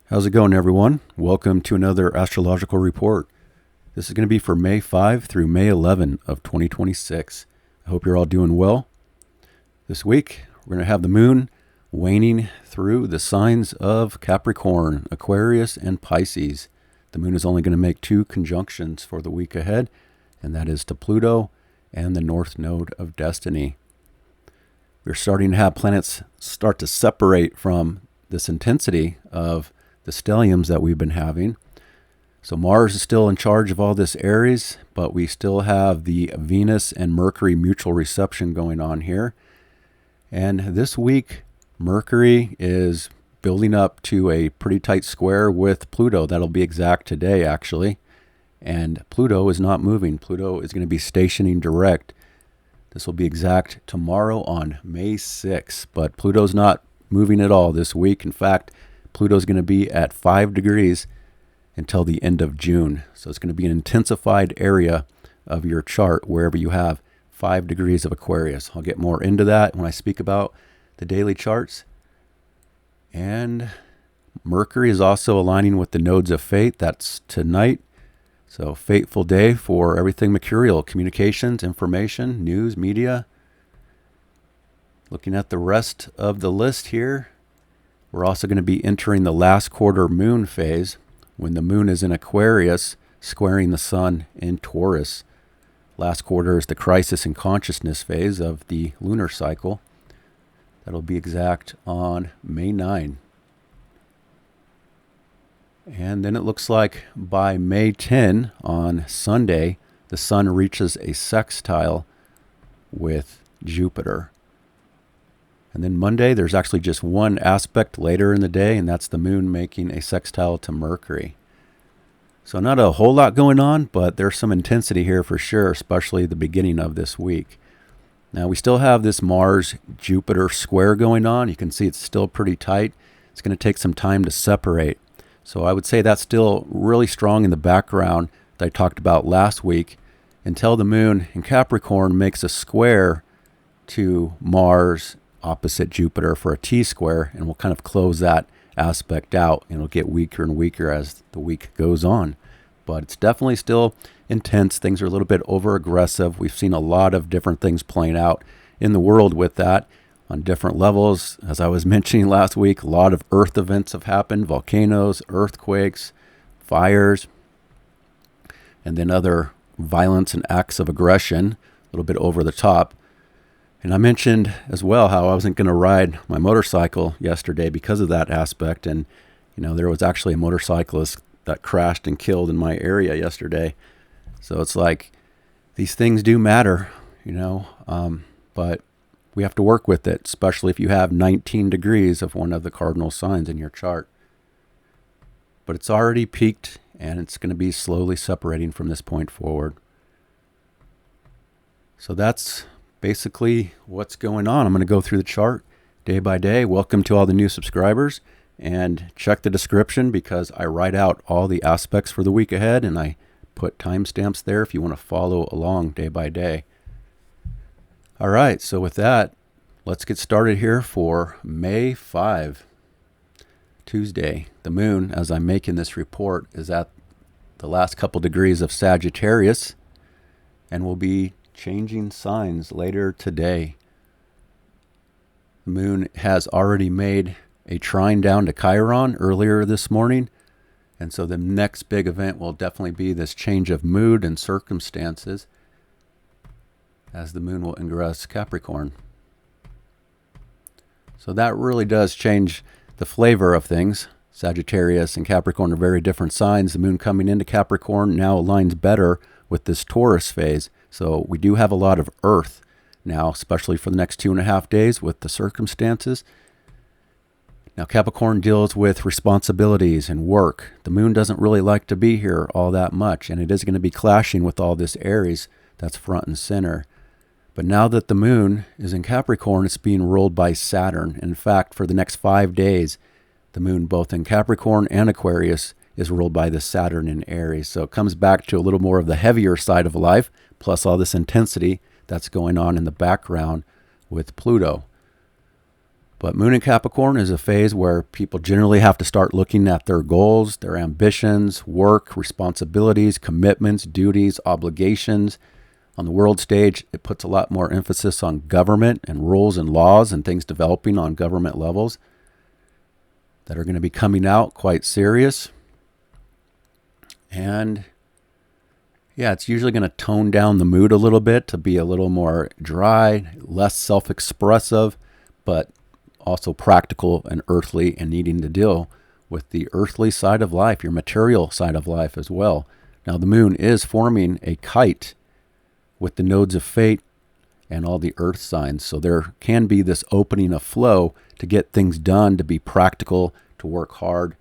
How's it going, everyone? Welcome to another astrological report. This is going to be for May 5 through May 11 of 2026. I hope you're all doing well. This week, we're going to have the moon waning through the signs of Capricorn, Aquarius, and Pisces. The moon is only going to make 2 conjunctions for the week ahead, and that is to Pluto and the North Node of Destiny. We're starting to have planets start to separate from this intensity of the stelliums that we've been having. So Mars is still in charge of all this Aries, but we still have the Venus and Mercury mutual reception going on here. And this week, Mercury is building up to a pretty tight square with Pluto. That'll be exact today, actually. And Pluto is not moving. Pluto is going to be stationing direct. This will be exact tomorrow on May 6th, but Pluto's not moving at all this week. In fact, Pluto's going to be at 5 degrees until the end of June. So it's going to be an intensified area of your chart wherever you have 5 degrees of Aquarius. I'll get more into that when I speak about the daily charts. And Mercury is also aligning with the nodes of fate. That's tonight. So fateful day for everything mercurial, communications, information, news, media. Looking at the rest of the list here, we're also going to be entering the last quarter moon phase when the moon is in Aquarius, squaring the sun in Taurus. Last quarter is the crisis and consciousness phase of the lunar cycle. That'll be exact on May 9. And then it looks like by May 10 on Sunday, the sun reaches a sextile with Jupiter. And then Monday, there's actually just one aspect later in the day, and that's the moon making a sextile to Mercury. So not a whole lot going on, but there's some intensity here for sure, especially the beginning of this week. Now, we still have this Mars-Jupiter square going on. You can see it's still pretty tight. It's going to take some time to separate. So I would say that's still really strong in the background that I talked about last week until the moon in Capricorn makes a square to Mars opposite Jupiter for a T-square, and we'll kind of close that aspect out, and it'll get weaker and weaker as the week goes on. But it's definitely still intense. Things are a little bit over-aggressive. We've seen a lot of different things playing out in the world with that on different levels. As I was mentioning last week, a lot of Earth events have happened, volcanoes, earthquakes, fires, and then other violence and acts of aggression, a little bit over the top. And I mentioned as well how I wasn't going to ride my motorcycle yesterday because of that aspect. And, there was actually a motorcyclist that crashed and killed in my area yesterday. So it's like these things do matter, but we have to work with it, especially if you have 19 degrees of one of the cardinal signs in your chart. But it's already peaked, and it's going to be slowly separating from this point forward. So that's basically what's going on. I'm going to go through the chart day by day. Welcome to all the new subscribers, and check the description because I write out all the aspects for the week ahead, and I put timestamps there if you want to follow along day by day. All right, so with that, let's get started here for May 5, Tuesday. The moon, as I'm making this report, is at the last couple degrees of Sagittarius and will be changing signs later today. The moon has already made a trine down to Chiron earlier this morning, and so the next big event will definitely be this change of mood and circumstances as the moon will ingress Capricorn. So that really does change the flavor of things. Sagittarius and Capricorn are very different signs. The moon coming into Capricorn now aligns better with this Taurus phase. So we do have a lot of earth now, especially for the next 2.5 days with the circumstances. Now Capricorn deals with responsibilities and work. The moon doesn't really like to be here all that much, and it is going to be clashing with all this Aries that's front and center. But now that the moon is in Capricorn, it's being ruled by Saturn. In fact, for the next 5 days, the moon both in Capricorn and Aquarius is ruled by the Saturn in Aries. So it comes back to a little more of the heavier side of life, plus all this intensity that's going on in the background with Pluto. But Moon in Capricorn is a phase where people generally have to start looking at their goals, their ambitions, work, responsibilities, commitments, duties, obligations. On the world stage, it puts a lot more emphasis on government and rules and laws and things developing on government levels that are going to be coming out quite serious. And yeah, it's usually going to tone down the mood a little bit to be a little more dry, less self-expressive, but also practical and earthly, and needing to deal with the earthly side of life, your material side of life as well. Now, the moon is forming a kite with the nodes of fate and all the earth signs. So there can be this opening of flow to get things done, to be practical, to work hard.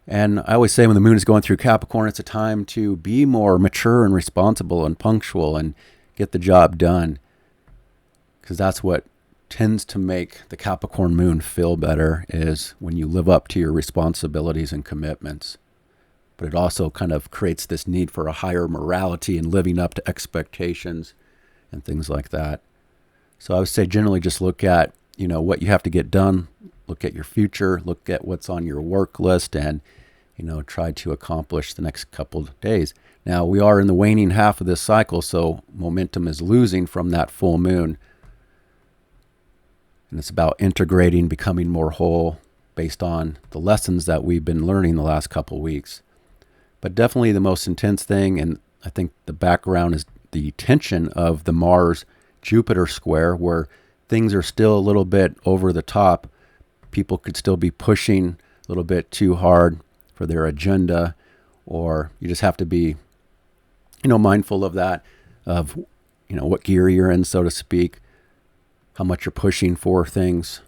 And I always say when the moon is going through Capricorn, it's a time to be more mature and responsible and punctual and get the job done, because that's what tends to make the Capricorn moon feel better, is when you live up to your responsibilities and commitments. But it also kind of creates this need for a higher morality and living up to expectations and things like that. So I would say generally just look at, what you have to get done, look at your future, look at what's on your work list, and, try to accomplish the next couple of days. Now, we are in the waning half of this cycle, so momentum is losing from that full moon. And it's about integrating, becoming more whole based on the lessons that we've been learning the last couple weeks. But definitely the most intense thing, and I think the background is the tension of the Mars-Jupiter square, where things are still a little bit over the top. People could still be pushing a little bit too hard for their agenda, or you just have to be, mindful of that, of, what gear you're in, so to speak, how much you're pushing for things.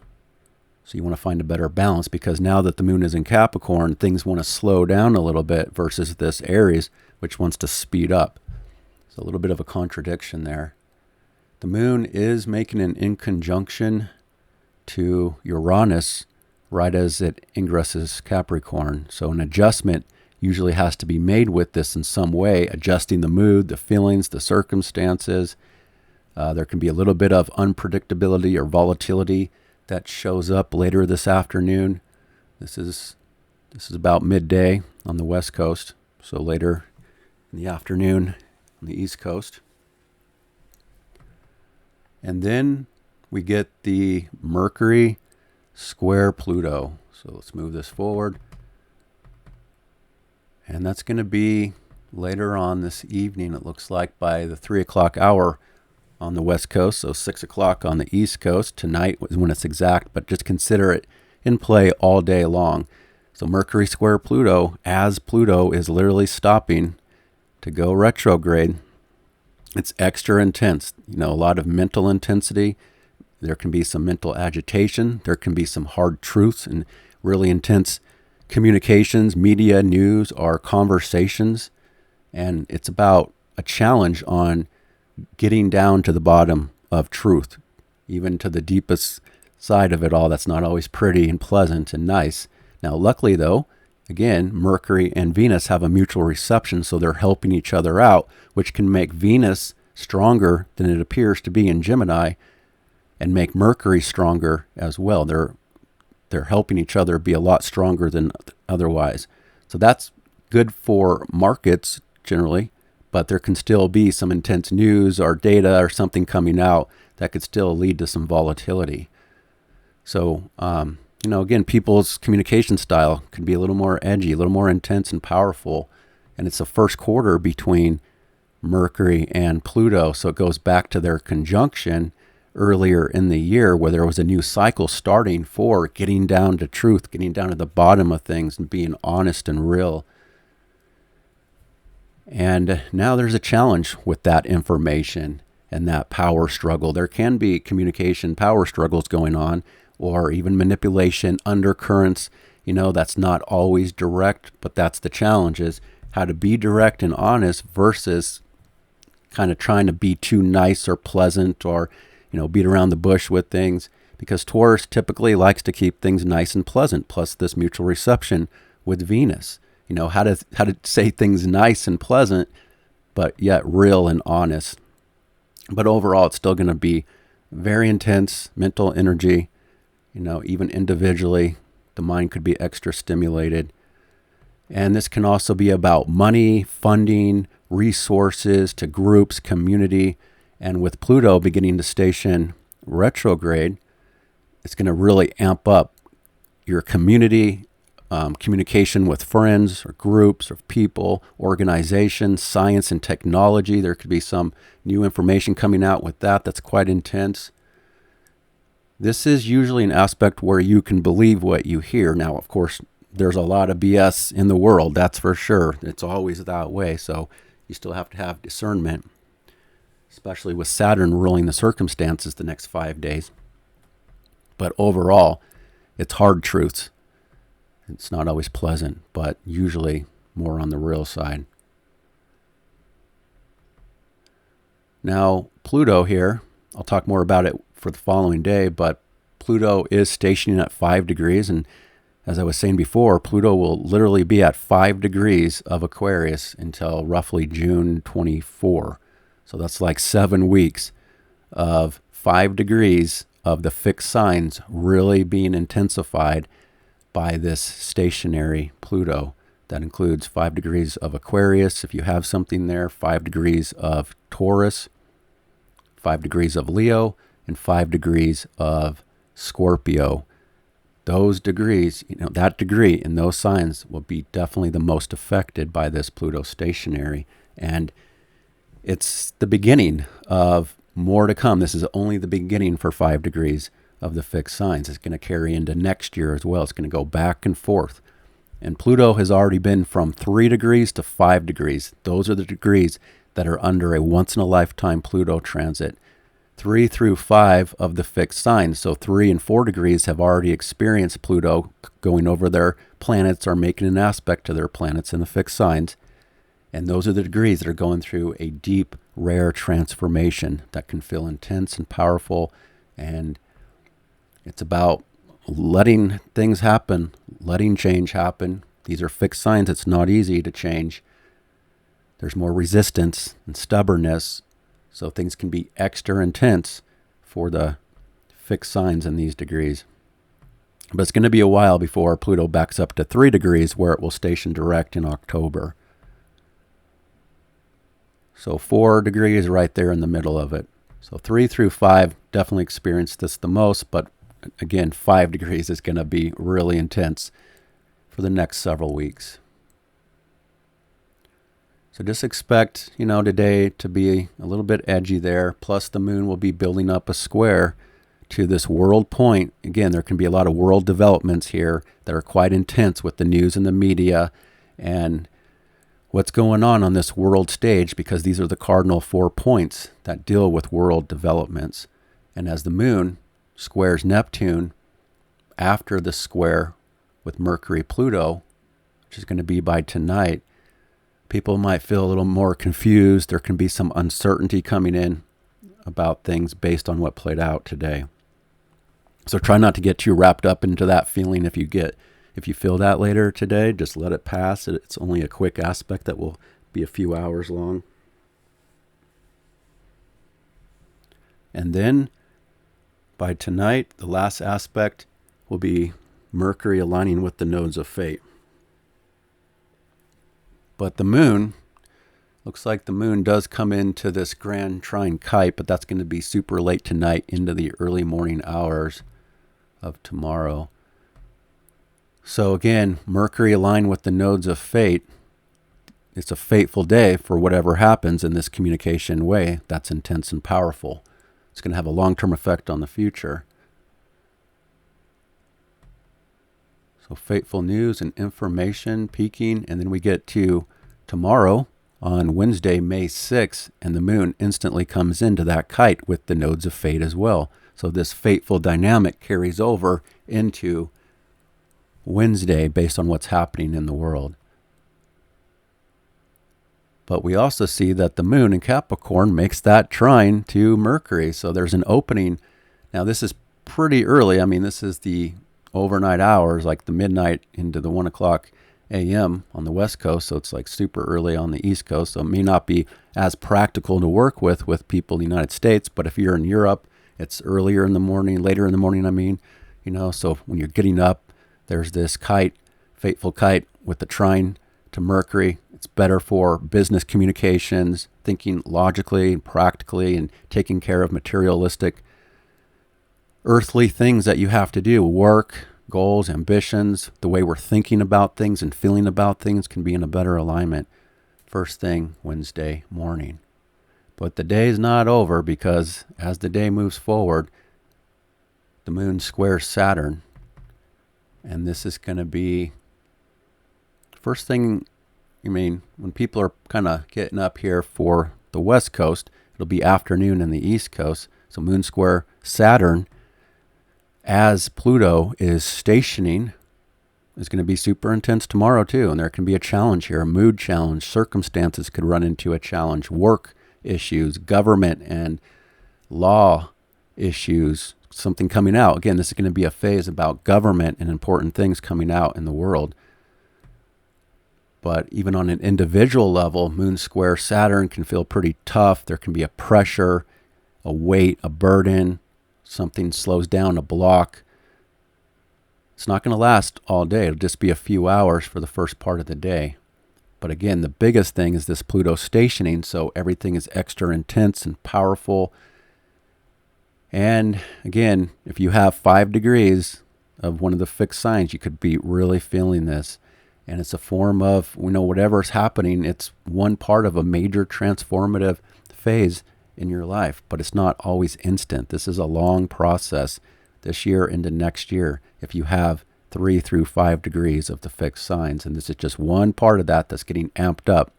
So you want to find a better balance, because now that the moon is in Capricorn, things want to slow down a little bit versus this Aries, which wants to speed up. So a little bit of a contradiction there. The moon is making an inconjunction to Uranus right as it ingresses Capricorn. So an adjustment usually has to be made with this in some way, adjusting the mood, the feelings, the circumstances. There can be a little bit of unpredictability or volatility that shows up later this afternoon. This is about midday on the West Coast, so later in the afternoon on the East Coast. And then we get the Mercury Square Pluto. So let's move this forward. And that's going to be later on this evening, it looks like, by the 3 o'clock hour on the West Coast, so 6 o'clock on the East Coast. Tonight is when it's exact, but just consider it in play all day long. So Mercury Square Pluto, as Pluto is literally stopping to go retrograde, it's extra intense. A lot of mental intensity. There can be some mental agitation. There can be some hard truths and really intense communications, media, news, or conversations. And it's about a challenge on getting down to the bottom of truth, even to the deepest side of it all. That's not always pretty and pleasant and nice. Now, luckily though, again, Mercury and Venus have a mutual reception, so they're helping each other out, which can make Venus stronger than it appears to be in Gemini, and make Mercury stronger as well. They're helping each other be a lot stronger than otherwise. So that's good for markets generally, but there can still be some intense news or data or something coming out that could still lead to some volatility. So, again, people's communication style can be a little more edgy, a little more intense and powerful. And it's the first quarter between Mercury and Pluto. So it goes back to their conjunction earlier in the year, where there was a new cycle starting for getting down to truth, getting down to the bottom of things and being honest and real. And now there's a challenge with that information and that power struggle. There can be communication power struggles going on, or even manipulation, undercurrents. That's not always direct, but that's the challenge, is how to be direct and honest versus kind of trying to be too nice or pleasant, or beat around the bush with things, because Taurus typically likes to keep things nice and pleasant, plus this mutual reception with Venus. How to say things nice and pleasant, but yet real and honest. But overall, it's still going to be very intense mental energy, even individually, the mind could be extra stimulated. And this can also be about money, funding, resources to groups, community. And with Pluto beginning to station retrograde, it's going to really amp up your community, communication with friends or groups or people, organizations, science and technology. There could be some new information coming out with that that's quite intense. This is usually an aspect where you can believe what you hear. Now, of course, there's a lot of BS in the world, that's for sure. It's always that way, so you still have to have discernment, especially with Saturn ruling the circumstances the next 5 days. But overall, it's hard truths. It's not always pleasant, but usually more on the real side. Now, Pluto here, I'll talk more about it for the following day, but Pluto is stationing at 5 degrees, and as I was saying before, Pluto will literally be at 5 degrees of Aquarius until roughly June 24. So that's like 7 weeks of 5 degrees of the fixed signs really being intensified by this stationary Pluto. That includes 5 degrees of Aquarius, if you have something there, 5 degrees of Taurus, 5 degrees of Leo, and 5 degrees of Scorpio. Those degrees, that degree in those signs will be definitely the most affected by this Pluto stationary. And it's the beginning of more to come. This is only the beginning for 5 degrees of the fixed signs. It's going to carry into next year as well. It's going to go back and forth. And Pluto has already been from 3 degrees to 5 degrees. Those are the degrees that are under a once-in-a-lifetime Pluto transit. 3 through 5 of the fixed signs. So 3 and 4 degrees have already experienced Pluto going over their planets or making an aspect to their planets in the fixed signs. And those are the degrees that are going through a deep, rare transformation that can feel intense and powerful. And it's about letting things happen, letting change happen. These are fixed signs. It's not easy to change. There's more resistance and stubbornness. So things can be extra intense for the fixed signs in these degrees. But it's going to be a while before Pluto backs up to 3 degrees where it will station direct in October. So 4 degrees right there in the middle of it. So 3 through 5 definitely experience this the most, but again, 5 degrees is going to be really intense for the next several weeks. So just expect, today to be a little bit edgy there. Plus the moon will be building up a square to this world point. Again, there can be a lot of world developments here that are quite intense with the news and the media and what's going on this world stage, because these are the cardinal 4 points that deal with world developments. And as the moon squares Neptune after the square with Mercury Pluto, which is going to be by tonight, people might feel a little more confused. There can be some uncertainty coming in about things based on what played out today. So try not to get too wrapped up into that feeling. If you feel that later today, just let it pass. It's only a quick aspect that will be a few hours long. And then by tonight, the last aspect will be Mercury aligning with the nodes of fate. But the moon, looks like the moon does come into this grand trine kite, but that's going to be super late tonight into the early morning hours of tomorrow. So again, Mercury aligned with the nodes of fate. It's a fateful day for whatever happens in this communication way that's intense and powerful. It's going to have a long-term effect on the future. So fateful news and information peaking, and then we get to tomorrow on Wednesday, May 6th, and the moon instantly comes into that kite with the nodes of fate as well. So this fateful dynamic carries over into Wednesday based on what's happening in the world. But we also see that the moon in Capricorn makes that trine to Mercury. So there's an opening. Now this is pretty early. I mean, this is the overnight hours, like the midnight into the 1 o'clock a.m. on the West Coast. So it's like super early on the East Coast. So it may not be as practical to work with people in the United States. But if you're in Europe, it's earlier in the morning, later in the morning, So when you're getting up, there's this kite, fateful kite with the trine to Mercury. It's better for business communications, thinking logically and practically, and taking care of materialistic, earthly things that you have to do. Work, goals, ambitions, the way we're thinking about things and feeling about things can be in a better alignment first thing Wednesday morning. But the day is not over, because as the day moves forward, the moon squares Saturn. And this is going to be first thing, when people are kind of getting up here for the West Coast, it'll be afternoon in the East Coast. So moon square Saturn as Pluto is stationing is going to be super intense tomorrow too. And there can be a challenge here, a mood challenge. Circumstances could run into a challenge. Work issues, government and law issues, something coming out. Again, this is going to be a phase about government and important things coming out in the world. But even on an individual level, moon square Saturn can feel pretty tough. There can be a pressure, a weight, a burden. Something slows down, a block. It's not going to last all day. It'll just be a few hours for the first part of the day. But again, the biggest thing is this Pluto stationing, so everything is extra intense and powerful. And again, if you have 5 degrees of one of the fixed signs, you could be really feeling this. And it's a form of, whatever's happening, it's one part of a major transformative phase in your life, but it's not always instant. This is a long process this year into next year if you have 3 through 5 degrees of the fixed signs. And this is just one part of that that's getting amped up.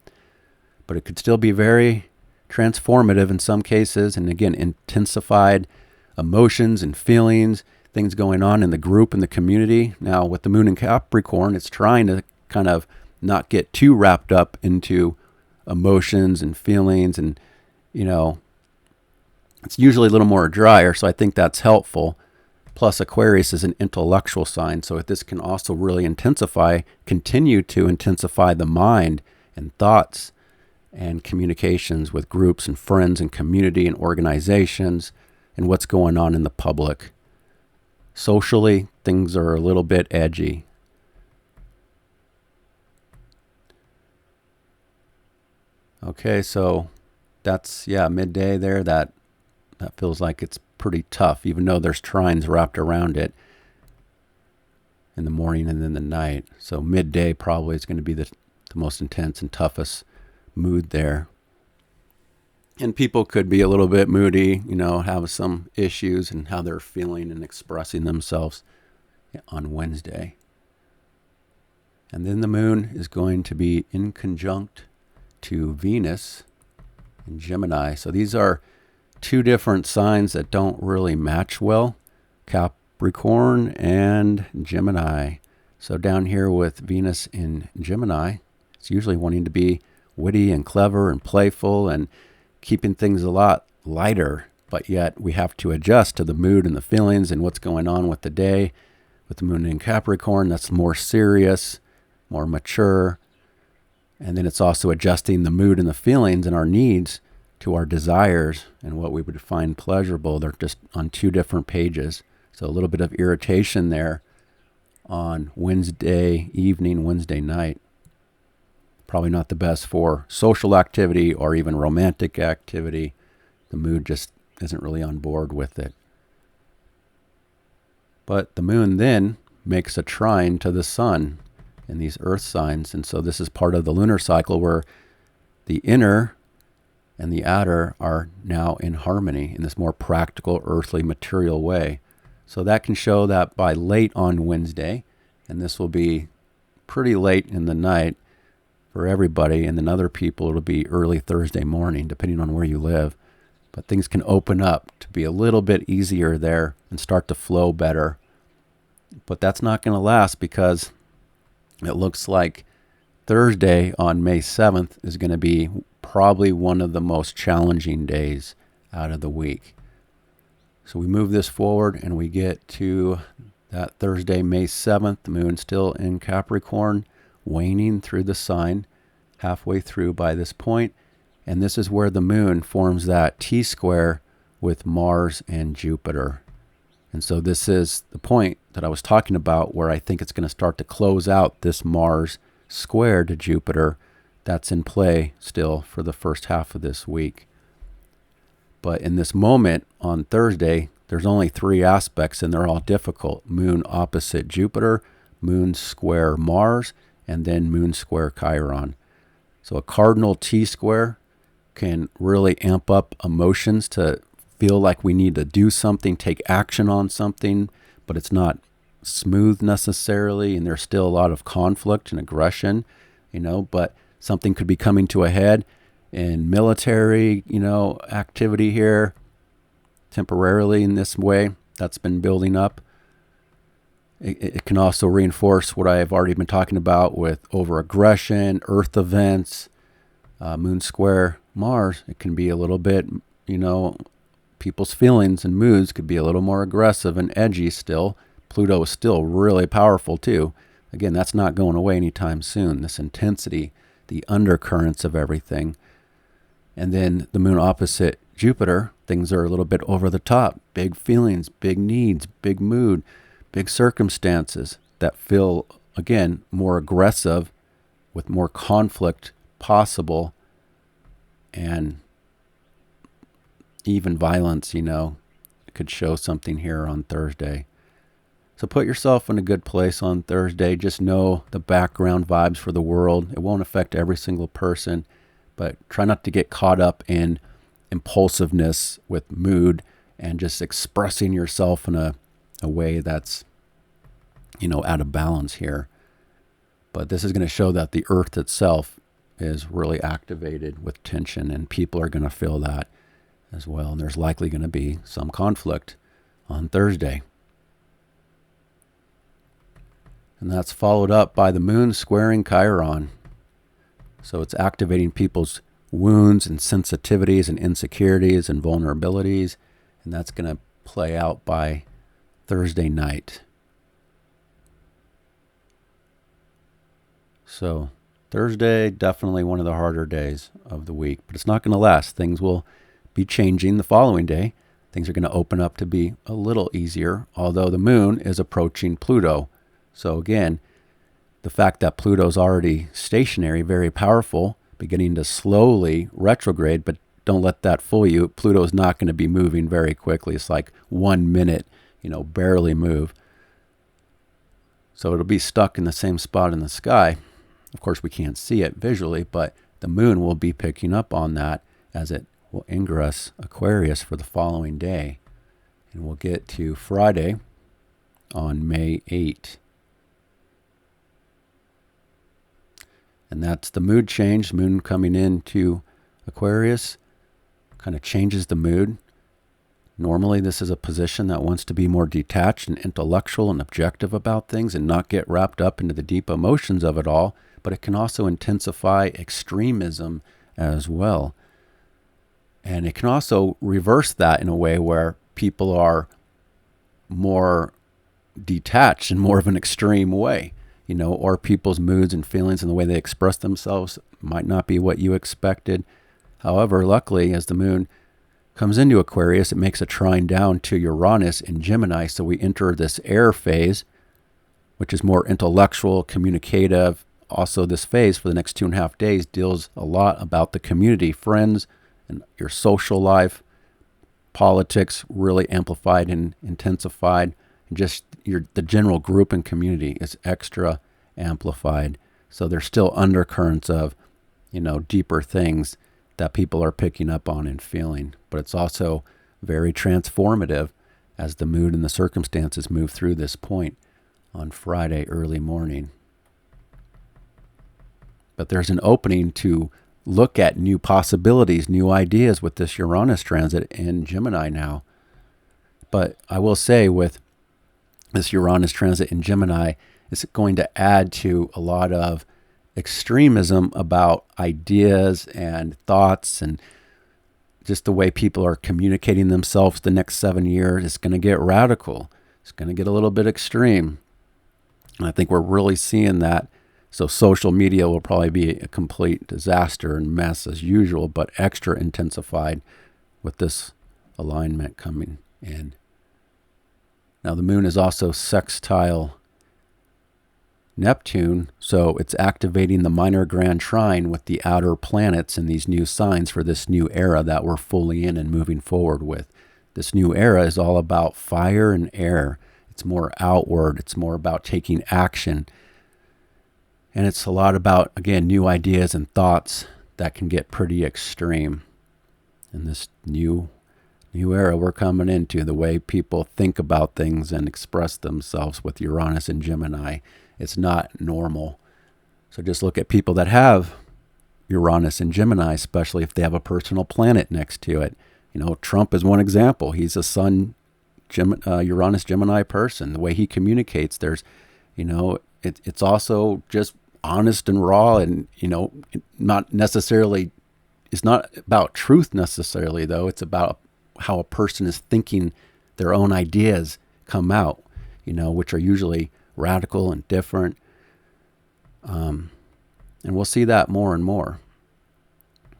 But it could still be very transformative in some cases. And again, intensified emotions and feelings, things going on in the group and the community. Now with the moon in Capricorn, it's trying to kind of not get too wrapped up into emotions and feelings, and it's usually a little more drier, so I think that's helpful. Plus Aquarius is an intellectual sign, so this can also really continue to intensify the mind and thoughts and communications with groups and friends and community and organizations and what's going on in the public. Socially, things are a little bit edgy. Okay, so that's, midday there. That feels like it's pretty tough, even though there's trines wrapped around it in the morning and then the night. So midday probably is going to be the most intense and toughest mood there. And people could be a little bit moody, have some issues in how they're feeling and expressing themselves on Wednesday. And then the moon is going to be in conjunct to Venus in Gemini. So these are 2 different signs that don't really match well, Capricorn and Gemini. So down here with Venus in Gemini, it's usually wanting to be witty and clever and playful and keeping things a lot lighter, but yet we have to adjust to the mood and the feelings and what's going on with the day. With the moon in Capricorn, that's more serious, more mature. And then it's also adjusting the mood and the feelings and our needs to our desires and what we would find pleasurable. They're just on 2 different pages. So a little bit of irritation there on Wednesday evening, Wednesday night. Probably not the best for social activity or even romantic activity. The mood just isn't really on board with it. But the moon then makes a trine to the sun in these earth signs. And so this is part of the lunar cycle where the inner and the outer are now in harmony in this more practical, earthly, material way. So that can show that by late on Wednesday, and this will be pretty late in the night for everybody, and then other people it'll be early Thursday morning, depending on where you live. But things can open up to be a little bit easier there and start to flow better. But that's not going to last, because it looks like Thursday on May 7th is going to be probably one of the most challenging days out of the week. So we move this forward and we get to that Thursday, May 7th, the moon still in Capricorn, waning through the sign, halfway through by this point. And this is where the moon forms that T-square with Mars and Jupiter. And so this is the point that I was talking about where I think it's going to start to close out this Mars square to Jupiter that's in play still for the first half of this week. But in this moment on Thursday, there's only 3 aspects and they're all difficult. Moon opposite Jupiter, Moon square Mars, and then Moon square Chiron. So a cardinal T-square can really amp up emotions to feel like we need to do something, take action on something, but it's not smooth necessarily, and there's still a lot of conflict and aggression, but something could be coming to a head in military, activity here temporarily in this way that's been building up. It can also reinforce what I have already been talking about with over-aggression, Earth events, Moon square Mars. It can be a little bit, people's feelings and moods could be a little more aggressive and edgy still. Pluto is still really powerful too. Again, that's not going away anytime soon. This intensity, the undercurrents of everything. And then the moon opposite Jupiter, things are a little bit over the top. Big feelings, big needs, big mood, big circumstances that feel, again, more aggressive with more conflict possible and even violence, could show something here on Thursday. So put yourself in a good place on Thursday. Just know the background vibes for the world. It won't affect every single person, but try not to get caught up in impulsiveness with mood and just expressing yourself in a way that's, out of balance here. But this is going to show that the earth itself is really activated with tension, and people are going to feel that as well. And there's likely going to be some conflict on Thursday. And that's followed up by the moon squaring Chiron. So it's activating people's wounds and sensitivities and insecurities and vulnerabilities. And that's going to play out by Thursday night. So Thursday, definitely one of the harder days of the week. But it's not going to last. Things will be changing the following day. Things are going to open up to be a little easier, although the moon is approaching Pluto. So again, the fact that Pluto's already stationary, very powerful, beginning to slowly retrograde, but don't let that fool you. Pluto's not going to be moving very quickly. It's like 1 minute, barely move. So it'll be stuck in the same spot in the sky. Of course, we can't see it visually, but the moon will be picking up on that as it will ingress Aquarius for the following day. And we'll get to Friday on May 8th. And that's the mood change. Moon coming into Aquarius kind of changes the mood. Normally, this is a position that wants to be more detached and intellectual and objective about things and not get wrapped up into the deep emotions of it all. But it can also intensify extremism as well. And it can also reverse that in a way where people are more detached in more of an extreme way. Or people's moods and feelings and the way they express themselves might not be what you expected. However, luckily, as the moon comes into Aquarius, it makes a trine down to Uranus in Gemini. So we enter this air phase, which is more intellectual, communicative. Also, this phase for the next 2.5 days deals a lot about the community, friends, and your social life, politics really amplified and intensified. Just the general group and community is extra amplified. So there's still undercurrents of, deeper things that people are picking up on and feeling. But it's also very transformative as the mood and the circumstances move through this point on Friday early morning. But there's an opening to look at new possibilities, new ideas with this Uranus transit in Gemini now. But I will say with this Uranus transit in Gemini, it's going to add to a lot of extremism about ideas and thoughts and just the way people are communicating themselves the next 7 years. It's going to get radical. It's going to get a little bit extreme. And I think we're really seeing that. So social media will probably be a complete disaster and mess as usual, but extra intensified with this alignment coming in. Now, the moon is also sextile Neptune, so it's activating the minor grand trine with the outer planets in these new signs for this new era that we're fully in and moving forward with. This new era is all about fire and air. It's more outward. It's more about taking action. And it's a lot about, again, new ideas and thoughts that can get pretty extreme. In this new era we're coming into, the way people think about things and express themselves with Uranus and Gemini, it's not normal. So just look at people that have Uranus and Gemini, especially if they have a personal planet next to it. Trump is one example. He's a Sun Uranus Gemini person. The way he communicates, it's also just honest and raw, and not necessarily. It's not about truth necessarily, though. It's about how a person is thinking. Their own ideas come out, which are usually radical and different. And we'll see that more and more.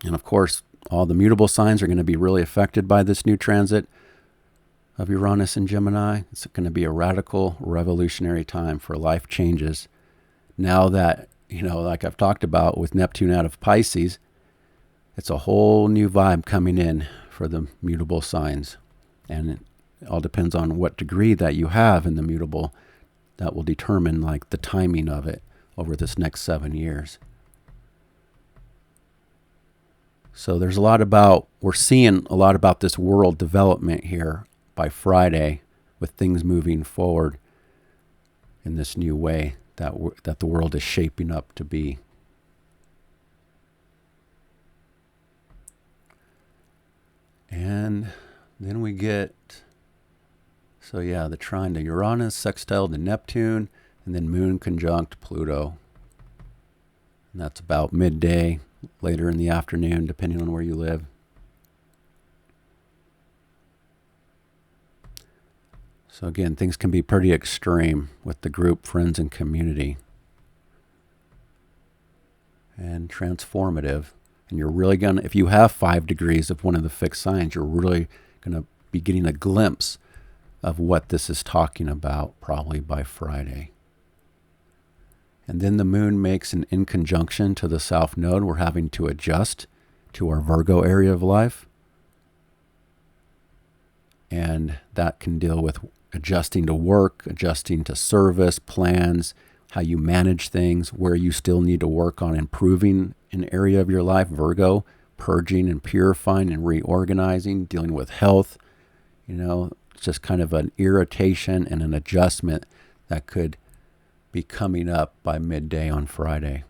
And of course, all the mutable signs are going to be really affected by this new transit of Uranus and Gemini. It's going to be a radical, revolutionary time for life changes. Now that, like I've talked about with Neptune out of Pisces, it's a whole new vibe coming in for the mutable signs. And it all depends on what degree that you have in the mutable. That will determine the timing of it over this next 7 years. So we're seeing a lot about this world development here by Friday, with things moving forward in this new way that the world is shaping up to be. And then we get, the trine to Uranus, sextile to Neptune, and then moon conjunct Pluto. And that's about midday, later in the afternoon, depending on where you live. So again, things can be pretty extreme with the group, friends, and community. And transformative. And you're really if you have 5 degrees of one of the fixed signs, you're really going to be getting a glimpse of what this is talking about probably by Friday. And then the moon makes an inconjunction to the south node. We're having to adjust to our Virgo area of life. And that can deal with adjusting to work, adjusting to service, plans, how you manage things, where you still need to work on improving an area of your life. Virgo, purging and purifying and reorganizing, dealing with health. It's just kind of an irritation and an adjustment that could be coming up by midday on Friday.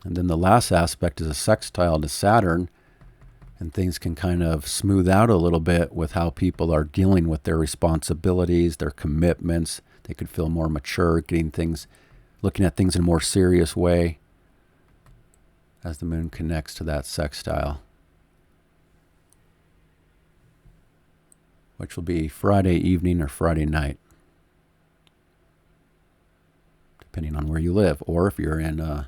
And then the last aspect is a sextile to Saturn, and things can kind of smooth out a little bit with how people are dealing with their responsibilities, their commitments. They could feel more mature, looking at things in a more serious way as the moon connects to that sextile, which will be Friday evening or Friday night, depending on where you live. Or if you're in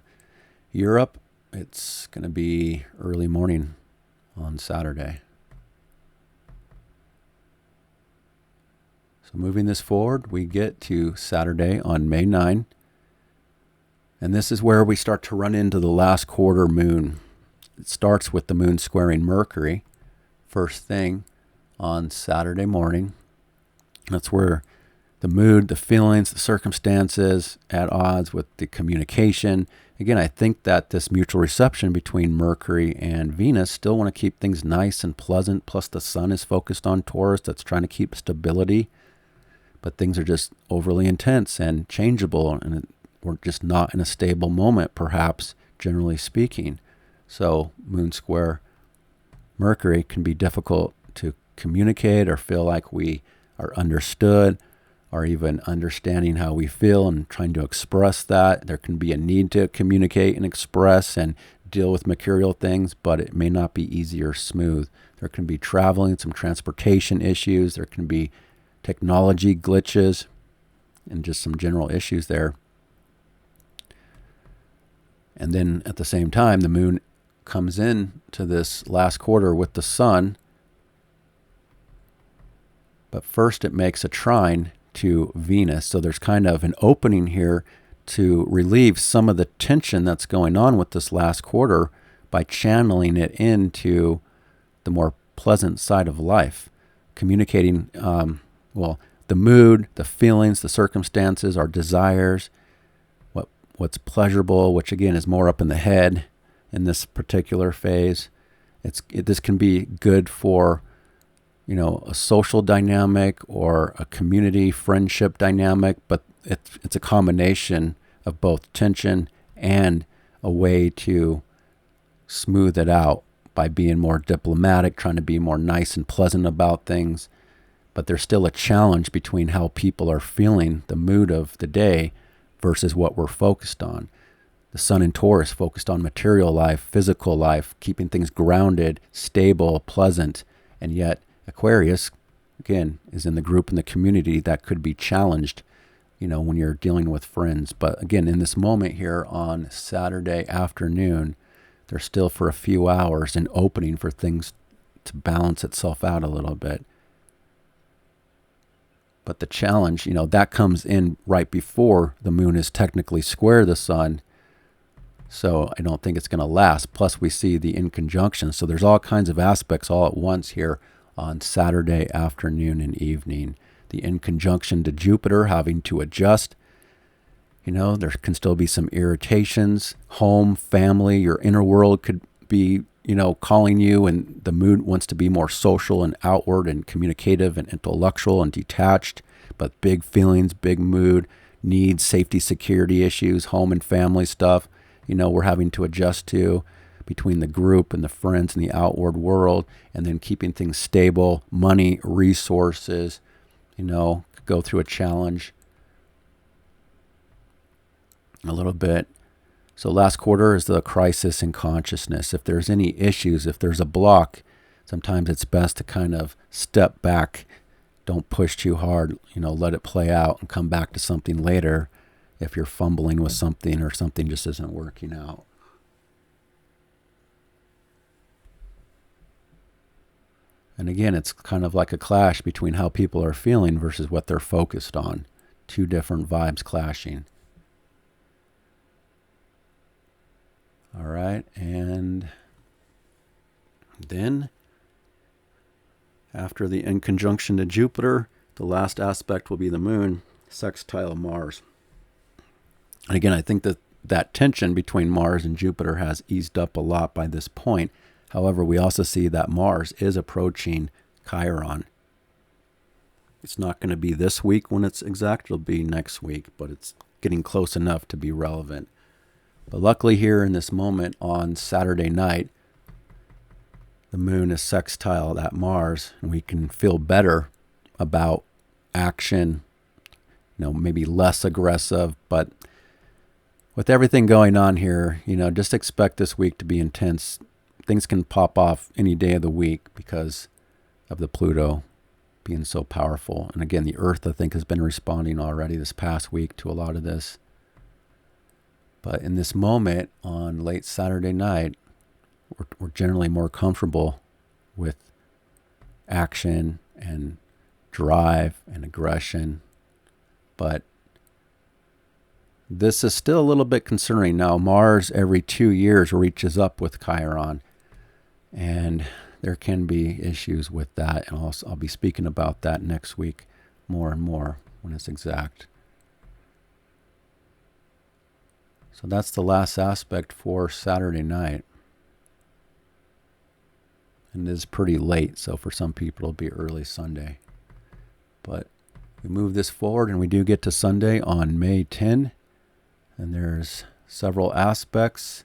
Europe, it's going to be early morning on Saturday. So moving this forward, we get to Saturday on May 9. And this is where we start to run into the last quarter moon. It starts with the moon squaring Mercury, first thing on Saturday morning. That's where the mood, the feelings, the circumstances at odds with the communication. Again, I think that this mutual reception between Mercury and Venus still want to keep things nice and pleasant. Plus the sun is focused on Taurus. That's trying to keep stability. But things are just overly intense and changeable, and we're just not in a stable moment, perhaps, generally speaking. So moon square Mercury can be difficult to communicate or feel like we are understood, or even understanding how we feel and trying to express that. There can be a need to communicate and express and deal with mercurial things, but it may not be easy or smooth. There can be traveling, some transportation issues. There can be technology glitches and just some general issues there. And then at the same time, the moon comes in to this last quarter with the sun But first it makes a trine to Venus. So there's kind of an opening here to relieve some of the tension that's going on with this last quarter by channeling it into the more pleasant side of life, communicating, the mood, the feelings, the circumstances, our desires, what's pleasurable, which again is more up in the head in this particular phase. This can be good for, a social dynamic or a community friendship dynamic, but it's a combination of both tension and a way to smooth it out by being more diplomatic, trying to be more nice and pleasant about things. But there's still a challenge between how people are feeling, the mood of the day, versus what we're focused on. The sun in Taurus focused on material life, physical life, keeping things grounded, stable, pleasant, and yet Aquarius, again, is in the group and the community that could be challenged, when you're dealing with friends. But again, in this moment here on Saturday afternoon, there's still for a few hours an opening for things to balance itself out a little bit. But the challenge, that comes in right before the moon is technically square the sun. So I don't think it's going to last. Plus we see the in conjunction. So there's all kinds of aspects all at once here on Saturday afternoon and evening. The in conjunction to Jupiter having to adjust. There can still be some irritations. Home, family, your inner world could be, calling you, and the mood wants to be more social and outward and communicative and intellectual and detached, but big feelings, big mood, needs, safety, security issues, home and family stuff, we're having to adjust to between the group and the friends and the outward world, and then keeping things stable, money, resources, go through a challenge a little bit. So last quarter is the crisis in consciousness. If there's any issues, if there's a block, sometimes it's best to kind of step back. Don't push too hard, let it play out and come back to something later if you're fumbling with something or something just isn't working out. And again, it's kind of like a clash between how people are feeling versus what they're focused on. Two different vibes clashing. All right, and then after the in conjunction to Jupiter, the last aspect will be the moon, sextile Mars. And again, I think that tension between Mars and Jupiter has eased up a lot by this point. However, we also see that Mars is approaching Chiron. It's not going to be this week when it's exact. It'll be next week, but it's getting close enough to be relevant. But luckily here in this moment on Saturday night, the moon is sextile that Mars, and we can feel better about action, maybe less aggressive, but with everything going on here, just expect this week to be intense. Things can pop off any day of the week because of the Pluto being so powerful. And again, the Earth, I think, has been responding already this past week to a lot of this. But in this moment on late Saturday night, we're generally more comfortable with action and drive and aggression. But this is still a little bit concerning. Now, Mars every 2 years reaches up with Chiron, and there can be issues with that. And I'll be speaking about that next week more and more when it's exact. So that's the last aspect for Saturday night. And it is pretty late, so for some people it'll be early Sunday. But we move this forward and we do get to Sunday on May 10. And there's several aspects.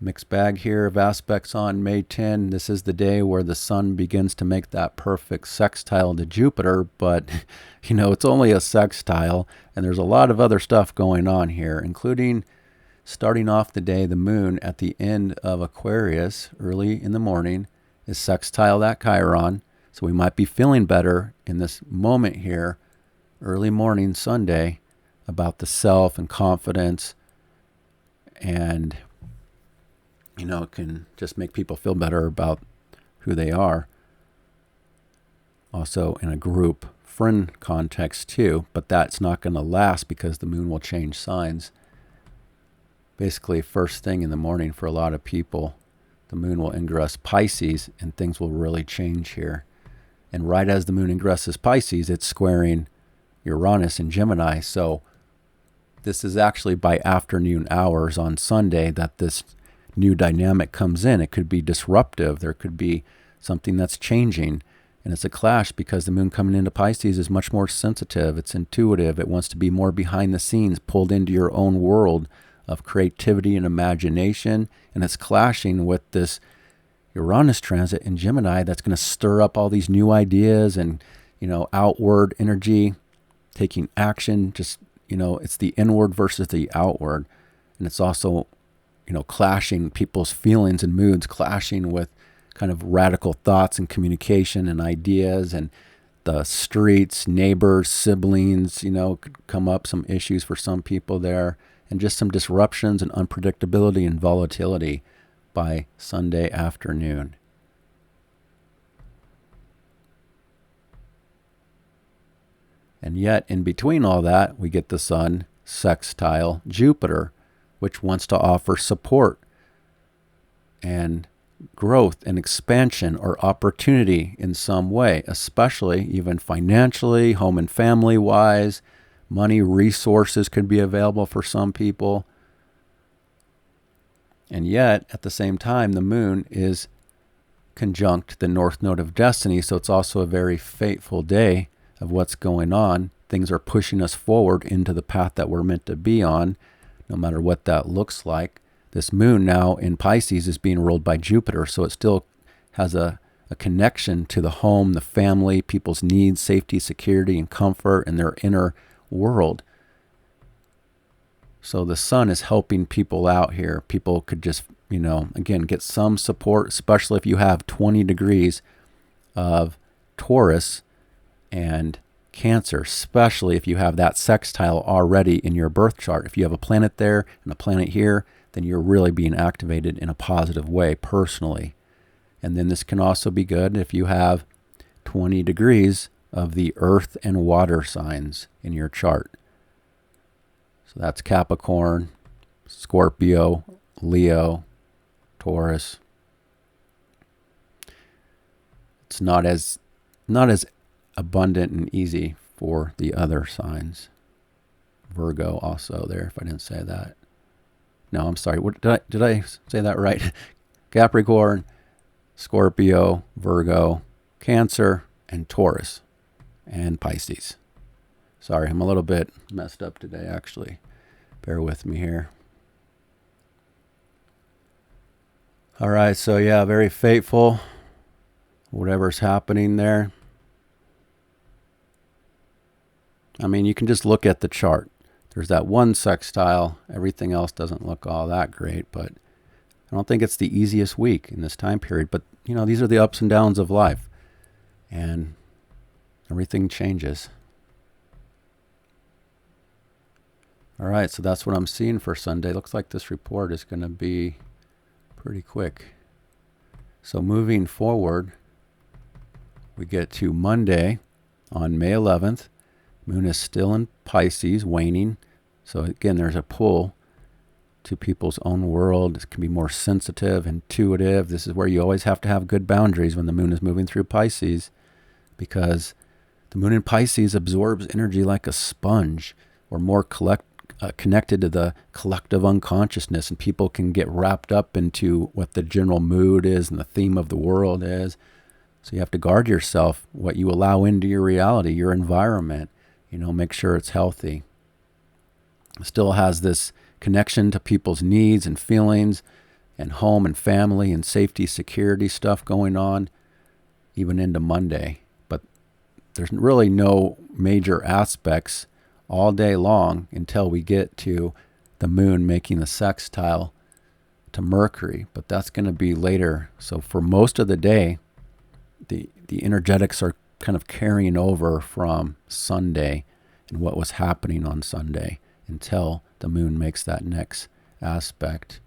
Mixed bag here of aspects on May 10. This is the day where the sun begins to make that perfect sextile to Jupiter, but it's only a sextile, and there's a lot of other stuff going on here, including starting off the day, the moon at the end of Aquarius, early in the morning, is sextile that Chiron. So we might be feeling better in this moment here, early morning Sunday, about the self and confidence, and it can just make people feel better about who they are. also in a group friend context too, but that's not going to last because the moon will change signs. Basically, first thing in the morning for a lot of people, the moon will ingress Pisces and things will really change here. And right as the moon ingresses Pisces, it's squaring Uranus in Gemini. So this is actually by afternoon hours on Sunday that this new dynamic comes in. It could be disruptive. There could be something that's changing. And it's a clash because the moon coming into Pisces is much more sensitive. It's intuitive. It wants to be more behind the scenes, pulled into your own world of creativity and imagination. And it's clashing with this Uranus transit in Gemini that's going to stir up all these new ideas and, outward energy, taking action. Just, it's the inward versus the outward. And it's also, clashing people's feelings and moods, clashing with kind of radical thoughts and communication and ideas, and the streets, neighbors, siblings, could come up, some issues for some people there, and just some disruptions and unpredictability and volatility by Sunday afternoon. And yet, in between all that, we get the sun sextile Jupiter, which wants to offer support and growth and expansion or opportunity in some way, especially even financially, home and family wise. Money, resources could be available for some people. And yet, at the same time, the moon is conjunct the north node of destiny, so it's also a very fateful day of what's going on. Things are pushing us forward into the path that we're meant to be on, no matter what that looks like. This moon now in Pisces is being ruled by Jupiter, so it still has a connection to the home, the family, people's needs, safety, security, and comfort, and their inner world. So the sun is helping people out here. People could just, again, get some support, especially if you have 20 degrees of Taurus and Cancer, especially if you have that sextile already in your birth chart. If you have a planet there and a planet here, then you're really being activated in a positive way personally. And then this can also be good if you have 20 degrees of the earth and water signs in your chart. So that's Capricorn, Scorpio, Leo, Taurus. It's not as abundant and easy for the other signs. Virgo also there, if I didn't say that. No, I'm sorry. Did I say that right? Capricorn, Scorpio, Virgo, Cancer, and Taurus, and Pisces. Sorry, I'm a little bit messed up today, actually. Bear with me here. All right, so yeah, very fateful. Whatever's happening there. I mean, you can just look at the chart. There's that one sextile. Everything else doesn't look all that great, but I don't think it's the easiest week in this time period. But, these are the ups and downs of life, and everything changes. All right, so that's what I'm seeing for Sunday. Looks like this report is going to be pretty quick. So moving forward, we get to Monday on May 11th. Moon is still in Pisces, waning. So again, there's a pull to people's own world. It can be more sensitive, intuitive. This is where you always have to have good boundaries when the moon is moving through Pisces, because the moon in Pisces absorbs energy like a sponge. We're more connected to the collective unconsciousness, and people can get wrapped up into what the general mood is and the theme of the world is. So you have to guard yourself, what you allow into your reality, your environment. Make sure it's healthy. It still has this connection to people's needs and feelings and home and family and safety, security stuff going on, even into Monday. But there's really no major aspects all day long until we get to the moon making the sextile to Mercury. But that's going to be later. So for most of the day, the energetics are kind of carrying over from Sunday and what was happening on Sunday until the moon makes that next aspect.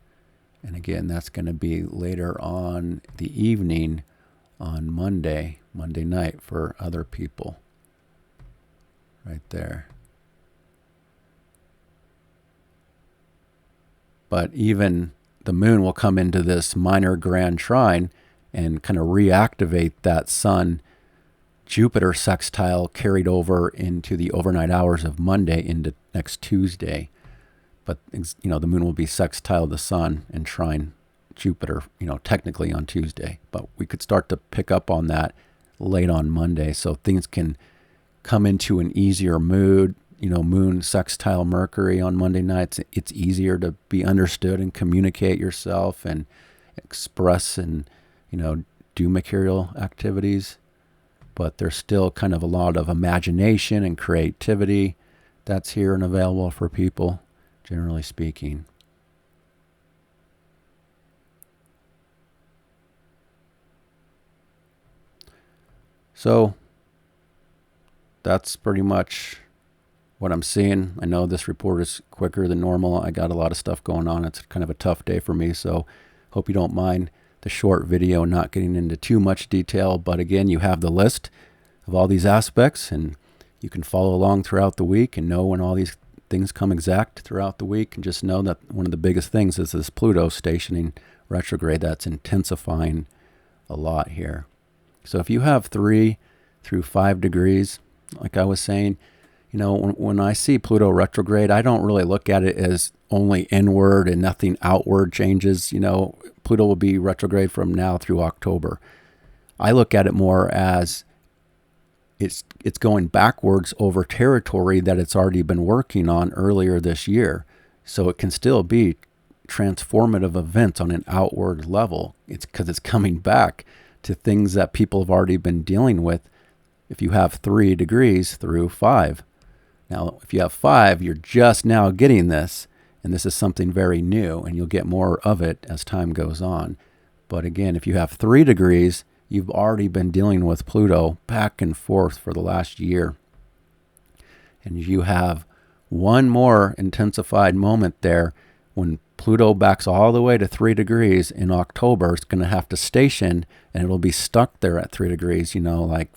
And again, that's going to be later on the evening on Monday night for other people. Right there. But even the moon will come into this minor grand trine and kind of reactivate that Sun Jupiter sextile carried over into the overnight hours of Monday into next Tuesday. But the moon will be sextile the Sun and trine Jupiter, technically on Tuesday. But we could start to pick up on that late on Monday, so things can come into an easier mood. Moon sextile Mercury on Monday nights, it's easier to be understood and communicate yourself and express and, do material activities. But there's still kind of a lot of imagination and creativity that's here and available for people, generally speaking. So that's pretty much what I'm seeing. I know this report is quicker than normal. I got a lot of stuff going on. It's kind of a tough day for me, so hope you don't mind the short video, not getting into too much detail. But again, you have the list of all these aspects, and you can follow along throughout the week and know when all these things come exact throughout the week. And just know that one of the biggest things is this Pluto stationing retrograde that's intensifying a lot here. So if you have 3 through 5 degrees, like I was saying, when I see Pluto retrograde, I don't really look at it as only inward and nothing outward changes. Pluto will be retrograde from now through October. I look at it more as it's going backwards over territory that it's already been working on earlier this year. So it can still be transformative events on an outward level. It's because it's coming back to things that people have already been dealing with if you have 3 degrees through 5. Now, if you have 5, you're just now getting this, and this is something very new, and you'll get more of it as time goes on. But again, if you have 3 degrees, you've already been dealing with Pluto back and forth for the last year. And you have one more intensified moment there when Pluto backs all the way to 3 degrees in October. It's going to have to station, and it'll be stuck there at 3 degrees, like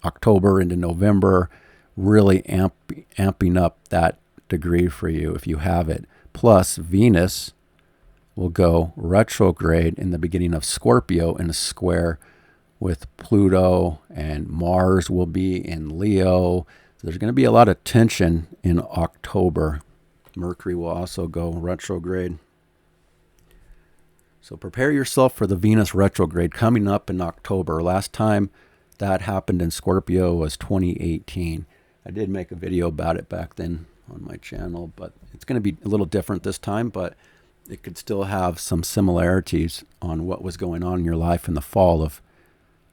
October into November, really amping up that degree for you if you have it. Plus, Venus will go retrograde in the beginning of Scorpio in a square with Pluto, and Mars will be in Leo. So there's going to be a lot of tension in October. Mercury will also go retrograde. So prepare yourself for the Venus retrograde coming up in October. Last time that happened in Scorpio was 2018. I did make a video about it back then on my channel, but it's going to be a little different this time, but it could still have some similarities on what was going on in your life in the fall of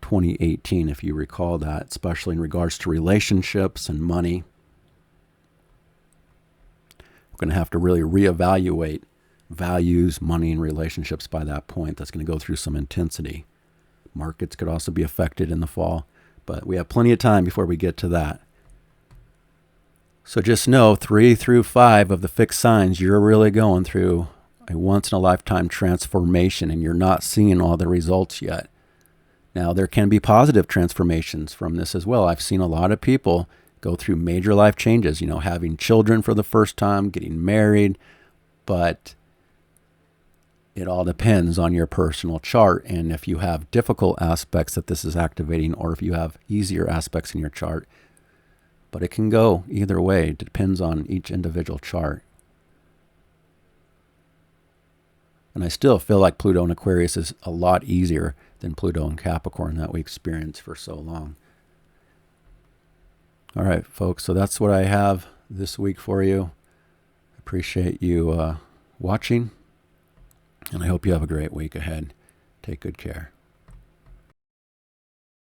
2018, if you recall that, especially in regards to relationships and money. We're going to have to really reevaluate values, money, and relationships by that point. That's going to go through some intensity. Markets could also be affected in the fall, but we have plenty of time before we get to that. So just know 3 through 5 of the fixed signs, you're really going through a once-in-a-lifetime transformation, and you're not seeing all the results yet. Now, there can be positive transformations from this as well. I've seen a lot of people go through major life changes, having children for the first time, getting married, but it all depends on your personal chart, and if you have difficult aspects that this is activating, or if you have easier aspects in your chart. But it can go either way. It depends on each individual chart. And I still feel like Pluto in Aquarius is a lot easier than Pluto in Capricorn that we experienced for so long. All right, folks. So that's what I have this week for you. Appreciate you watching. And I hope you have a great week ahead. Take good care.